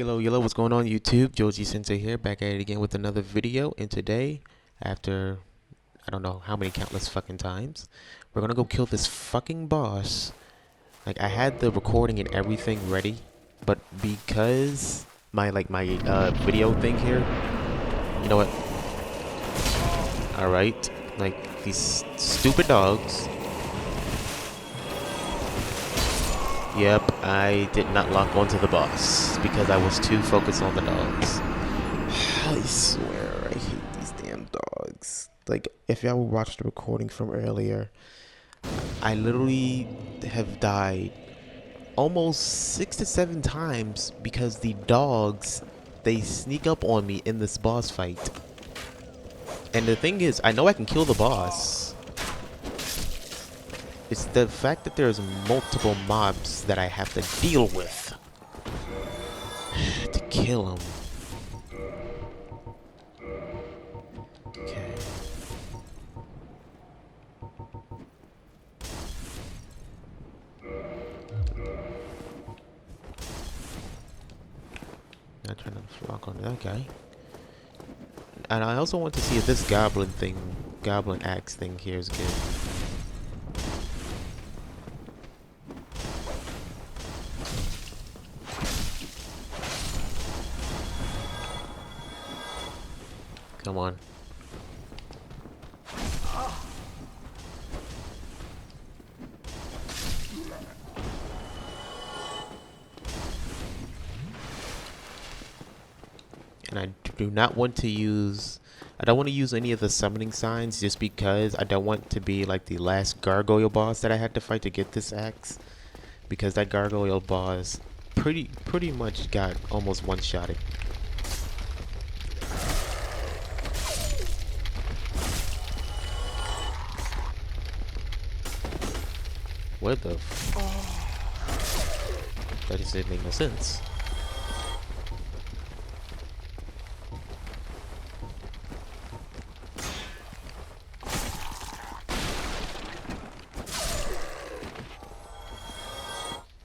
Yellow, what's going on YouTube? Joji Sensei here, back at it again with another video. And today, after I don't know how many countless fucking times, we're gonna go kill this fucking boss. Like, I had the recording and everything ready, but because my video thing here, you know what? Alright, like these stupid dogs. Yep, I did not lock onto the boss because I was too focused on the dogs. I swear, I hate these damn dogs. Like, if y'all watched the recording from earlier, I literally have died almost 6 to 7 times because the dogs, they sneak up on me in this boss fight. And the thing is, I know I can kill the boss. It's the fact that there's multiple mobs that I have to deal with to kill them. Okay. Not trying to lock onto that guy. And I also want to see if this goblin axe thing here is good. Come on. And I do not want to use... I don't want to use any of the summoning signs just because I don't want to be like the last gargoyle boss that I had to fight to get this axe. Because that gargoyle boss pretty much got almost one-shotted. What the f... That just didn't make no sense.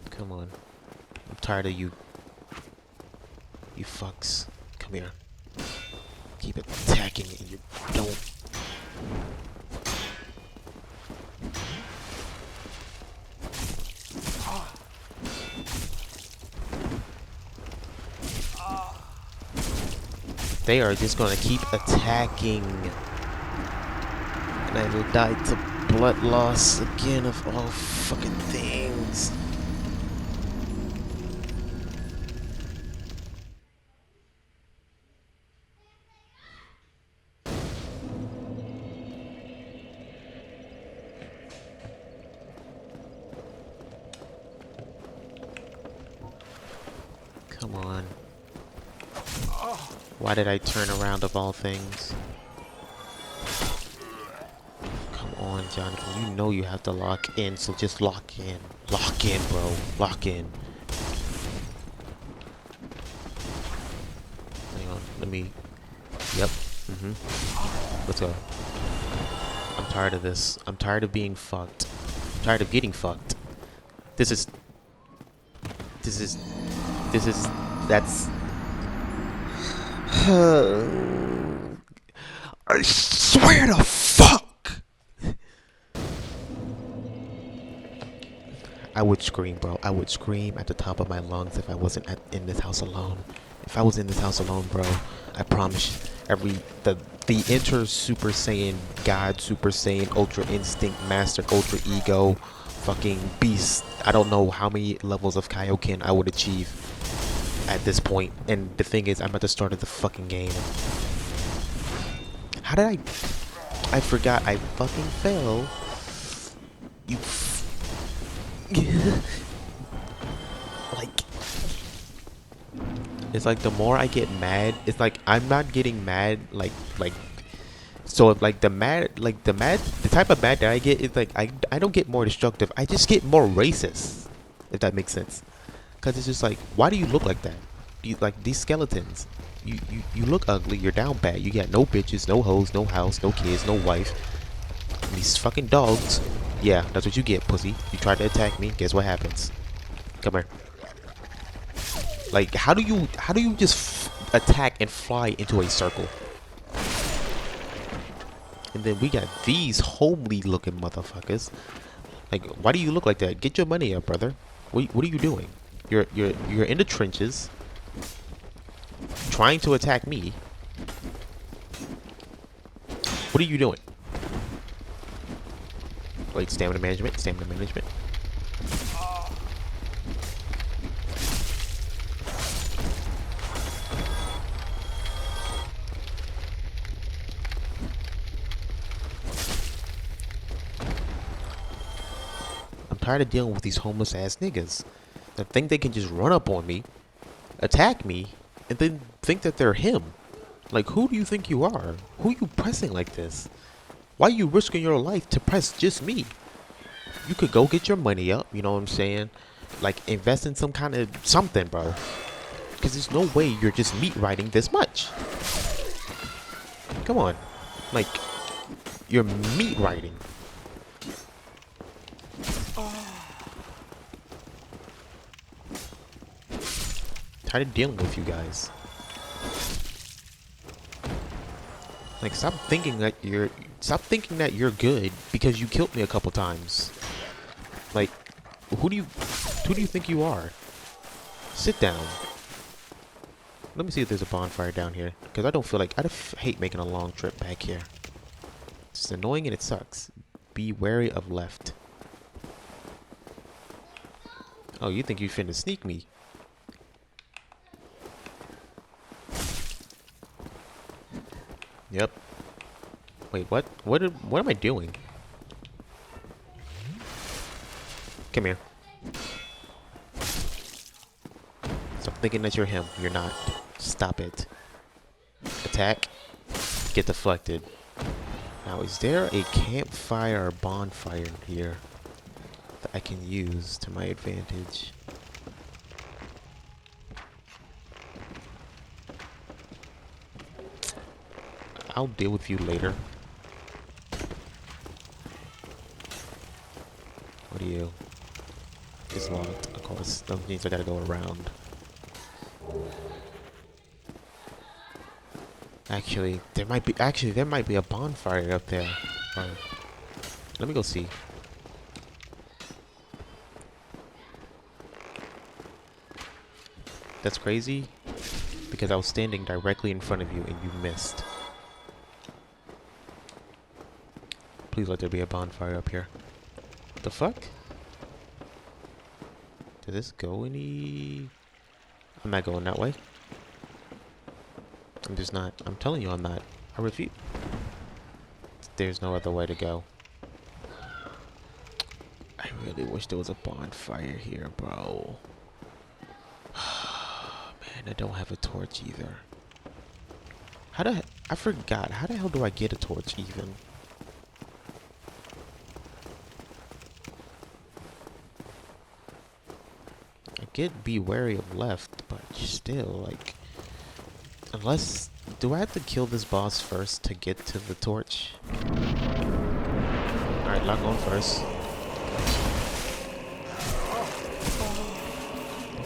Come on. I'm tired of you. You fucks. Come here. Keep attacking me. You don't. They are just gonna keep attacking. And I will die to blood loss again of all fucking things. Come on. Why did I turn around of all things? Come on, Jonathan. You know you have to lock in, so just lock in. Lock in, bro. Lock in. Hang on. Let me... Yep. Let's go. I'm tired of this. I'm tired of being fucked. I'm tired of getting fucked. That's... I swear to fuck! I would scream, bro. I would scream at the top of my lungs if I wasn't in this house alone. If I was in this house alone, bro, I promise the Enter Super Saiyan God, Super Saiyan, Ultra Instinct, Master, Ultra Ego, fucking Beast. I don't know how many levels of Kaioken I would achieve at this point. And the thing is, I'm at the start of the fucking game. How did I forgot I fucking fell. You like, it's like the more I get mad, it's like I'm not getting mad so if like the type of mad that I get is like I don't get more destructive, I just get more racist, if that makes sense. Cause it's just like, why do you look like that? You like these skeletons. You look ugly, you're down bad, you got no bitches, no hoes, no house, no kids, no wife. And these fucking dogs. Yeah, that's what you get, pussy. You tried to attack me, guess what happens? Come here. Like, how do you just attack and fly into a circle? And then we got these homely looking motherfuckers. Like, why do you look like that? Get your money up, brother. What are you doing? You're in the trenches, trying to attack me. What are you doing? Wait, stamina management, stamina management. I'm tired of dealing with these homeless ass niggas that think they can just run up on me, attack me, and then think that they're him. Like, who do you think you are? Who are you pressing like this? Why are you risking your life to press just me? You could go get your money up, you know what I'm saying? Like, invest in some kind of something, bro. Because there's no way you're just meat riding this much. Come on. Like, you're meat riding. Tired of dealing with you guys. Like, stop thinking that you're good because you killed me a couple times. Like, who do you think you are? Sit down. Let me see if there's a bonfire down here, because I don't feel like hate making a long trip back here. It's annoying and it sucks. Be wary of left. Oh, you think you finna sneak me? Yep. Wait, what? What am I doing? Come here. Stop thinking that you're him. You're not. Stop it. Attack. Get deflected. Now, is there a campfire or bonfire here that I can use to my advantage? I'll deal with you later. What are you? It's locked. Of course, that means I gotta go around. Actually, there might be a bonfire up there. Let me go see. That's crazy, because I was standing directly in front of you and you missed. Please let there be a bonfire up here. What the fuck? Did this go any... I'm not going that way. I'm just not. I'm telling you I'm not. I refuse. There's no other way to go. I really wish there was a bonfire here, bro. Man, I don't have a torch either. I forgot. How the hell do I get a torch even? I get be wary of left, but still, like... Unless... Do I have to kill this boss first to get to the torch? Alright, lock on first.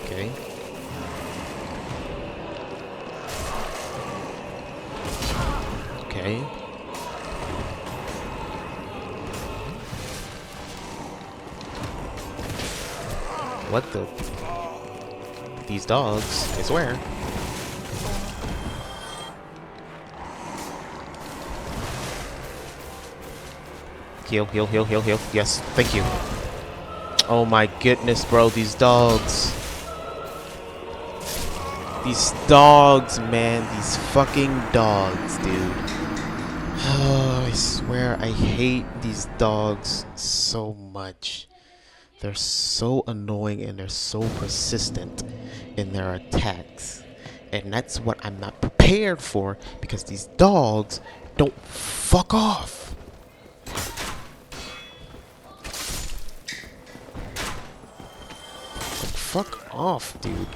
Okay. Okay. What the... These dogs, I swear. Heal, heal, heal, heal, heal. Yes, thank you. Oh my goodness, bro, these dogs. These dogs, man. These fucking dogs, dude. Oh, I swear, I hate these dogs so much. They're so annoying and they're so persistent in their attacks. And that's what I'm not prepared for, because these dogs don't fuck off. Fuck off, dude.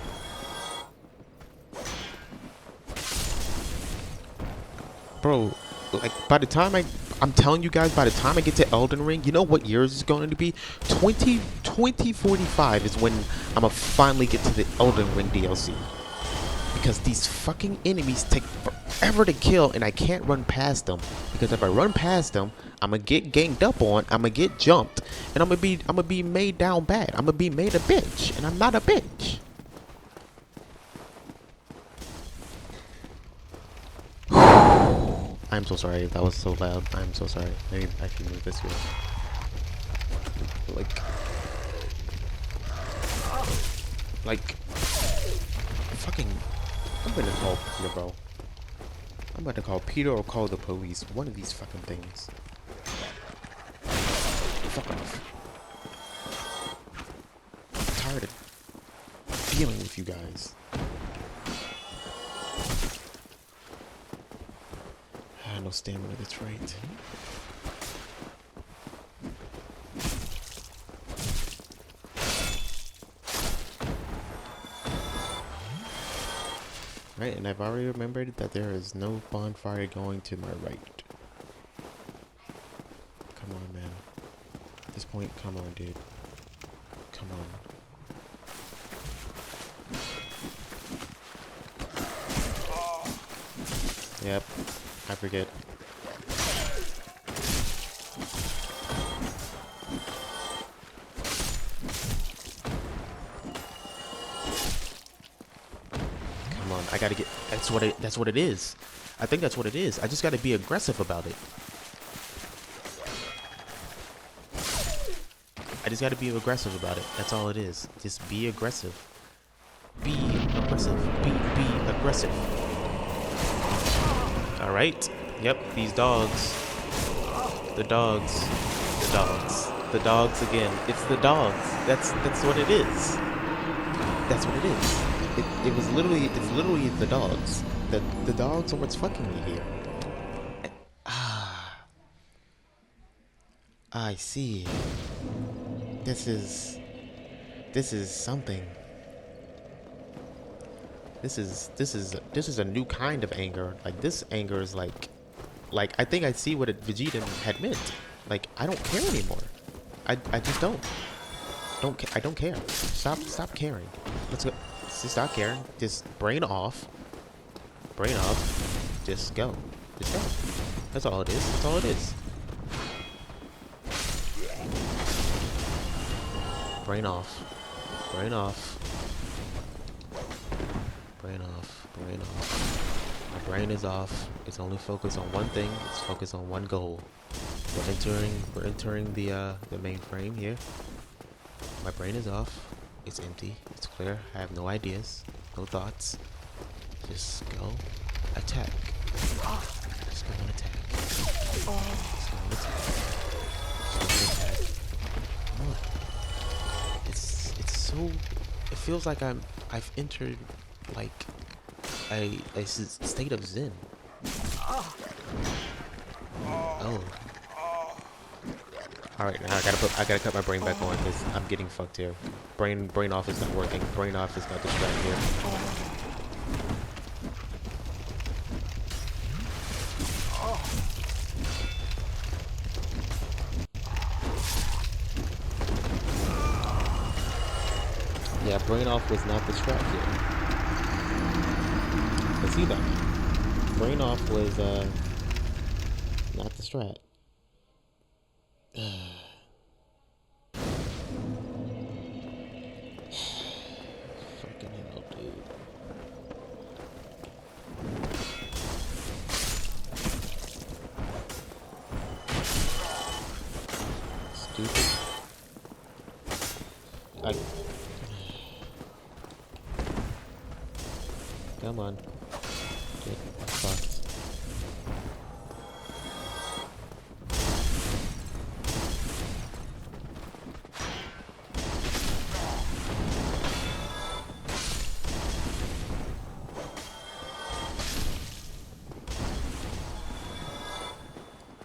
Bro, like, by the time I'm telling you guys, by the time I get to Elden Ring, you know what years it's going to be? 2020 2045 is when I'ma finally get to the Elden Ring DLC. Because these fucking enemies take forever to kill, and I can't run past them. Because if I run past them, I'ma get ganged up on, I'ma get jumped, and I'ma be made down bad. I'ma be made a bitch, and I'm not a bitch. I'm so sorry if that was so loud. I'm so sorry. Maybe I can move this way. Like, fucking, I'm gonna call Peter, bro. I'm about to call Peter or call the police. One of these fucking things. Fuck off. I'm tired of dealing with you guys. No stamina, that's right. Right, and I've already remembered that there is no bonfire going to my right. Come on, man. At this point, come on, dude. Come on. Yep, I forget. I gotta get. That's what it is. I think that's what it is. I just gotta be aggressive about it. I just gotta be aggressive about it. That's all it is. Just be aggressive. Be aggressive. Be aggressive. All right. Yep. These dogs. The dogs. The dogs. The dogs again. It's the dogs. That's what it is. That's what it is. It's literally the dogs. The dogs are what's fucking me here. I see. This is something. This is a new kind of anger. Like, this anger is like I think I see what Vegeta had meant. Like, I don't care anymore. I just don't. I don't care. Stop caring. Let's go. Just stop caring. Just brain off. Brain off. Just go. Just go. That's all it is. That's all it is. Brain off. Brain off. Brain off. Brain off. My brain is off. It's only focused on one thing. It's focused on one goal. We're entering the mainframe here. My brain is off. It's empty. It's clear. I have no ideas. No thoughts. Just go attack. Just go and attack. Just go and attack. Just go and attack. Come on. It's so. It feels like I've entered like a state of zen. Oh. Alright, now I gotta cut my brain back on because I'm getting fucked here. Brain off is not working. Brain off is not distracted here. Yeah, brain off was not distracted. I see that. Brain off was not distracted. Fucking hell, dude. Stupid. Come on. Get fucked.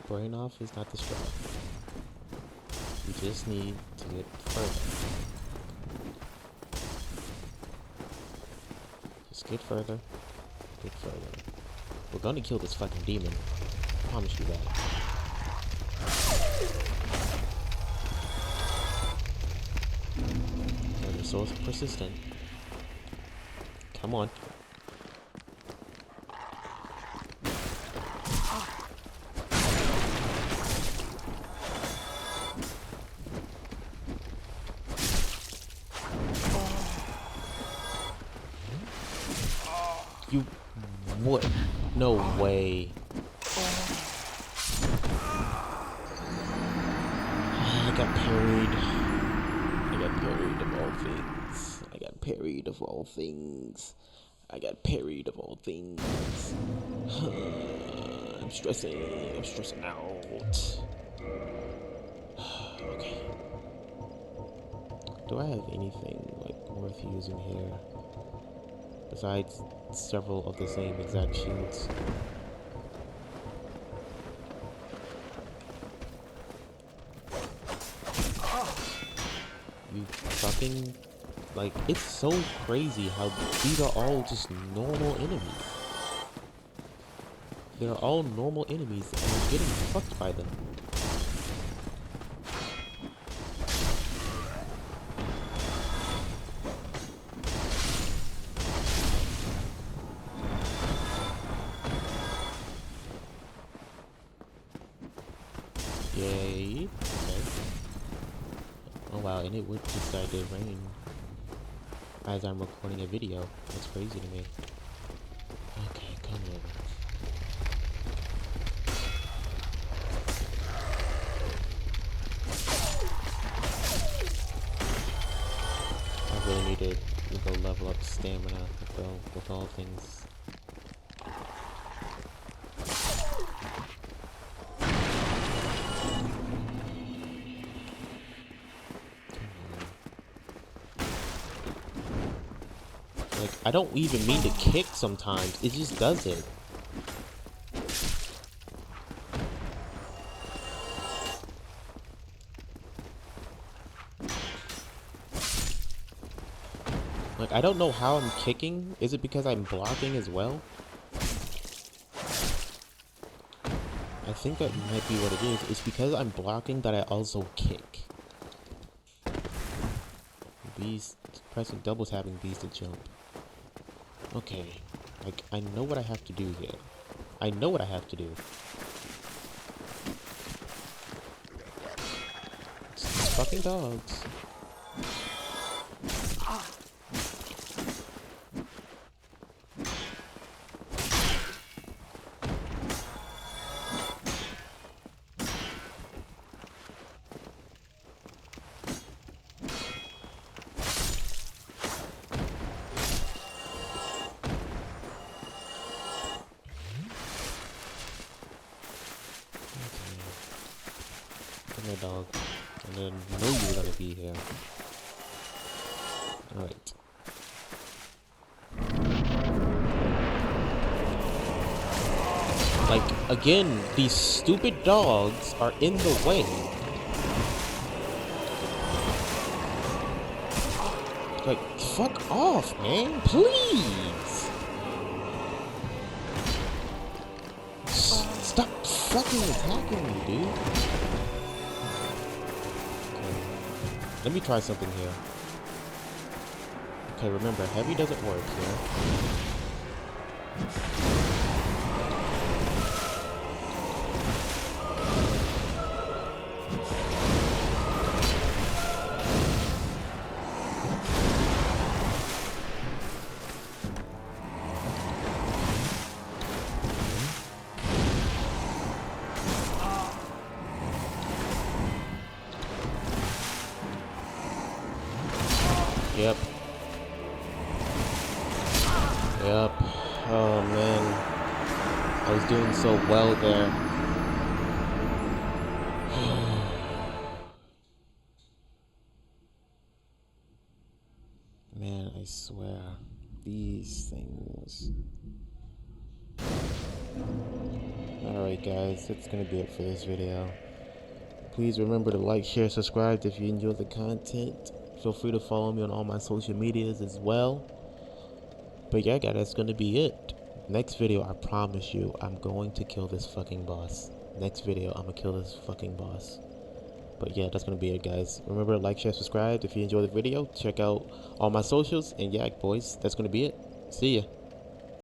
Brain off is not distracted. You just need to get further. Just get further. Get further. We're gonna kill this fucking demon. I promise you that. so persistent. Come on. You what? No way. I got parried. I got parried of all things. I got parried of all things. I got parried of all things. I'm stressing. I'm stressing out. Okay. Do I have anything like worth using here? Besides several of the same exact shields. You fucking, like, it's so crazy how these are all just normal enemies. They're all normal enemies and I'm getting fucked by them. Yay. Okay. Oh wow, and it would decide to rain as I'm recording a video. That's crazy to me. Okay, come over. I really need to go level up stamina with all things. Like, I don't even mean to kick sometimes, it just does it. Like, I don't know how I'm kicking. Is it because I'm blocking as well? I think that might be what it is. It's because I'm blocking that I also kick. Beast, pressing double tapping Beast to jump. Okay, like, I know what I have to do here. I know what I have to do. It's these fucking dogs. Come here, dog. I didn't know you were gonna be here. Alright. Like, again, these stupid dogs are in the way. Like, fuck off, man. Please. Stop fucking attacking me, dude. Okay. Let me try something here. Okay, remember, heavy doesn't work here. Yep. Yep. Oh man. I was doing so well there. Man, I swear. These things. Alright guys, that's gonna be it for this video. Please remember to like, share, subscribe if you enjoy the content. Feel free to follow me on all my social medias as well. But yeah, guys, that's gonna be it. Next video, I promise you, I'm going to kill this fucking boss. Next video, I'm gonna kill this fucking boss. But yeah, that's gonna be it, guys. Remember, like, share, subscribe if you enjoyed the video. Check out all my socials, and yeah, boys, that's gonna be it. See ya.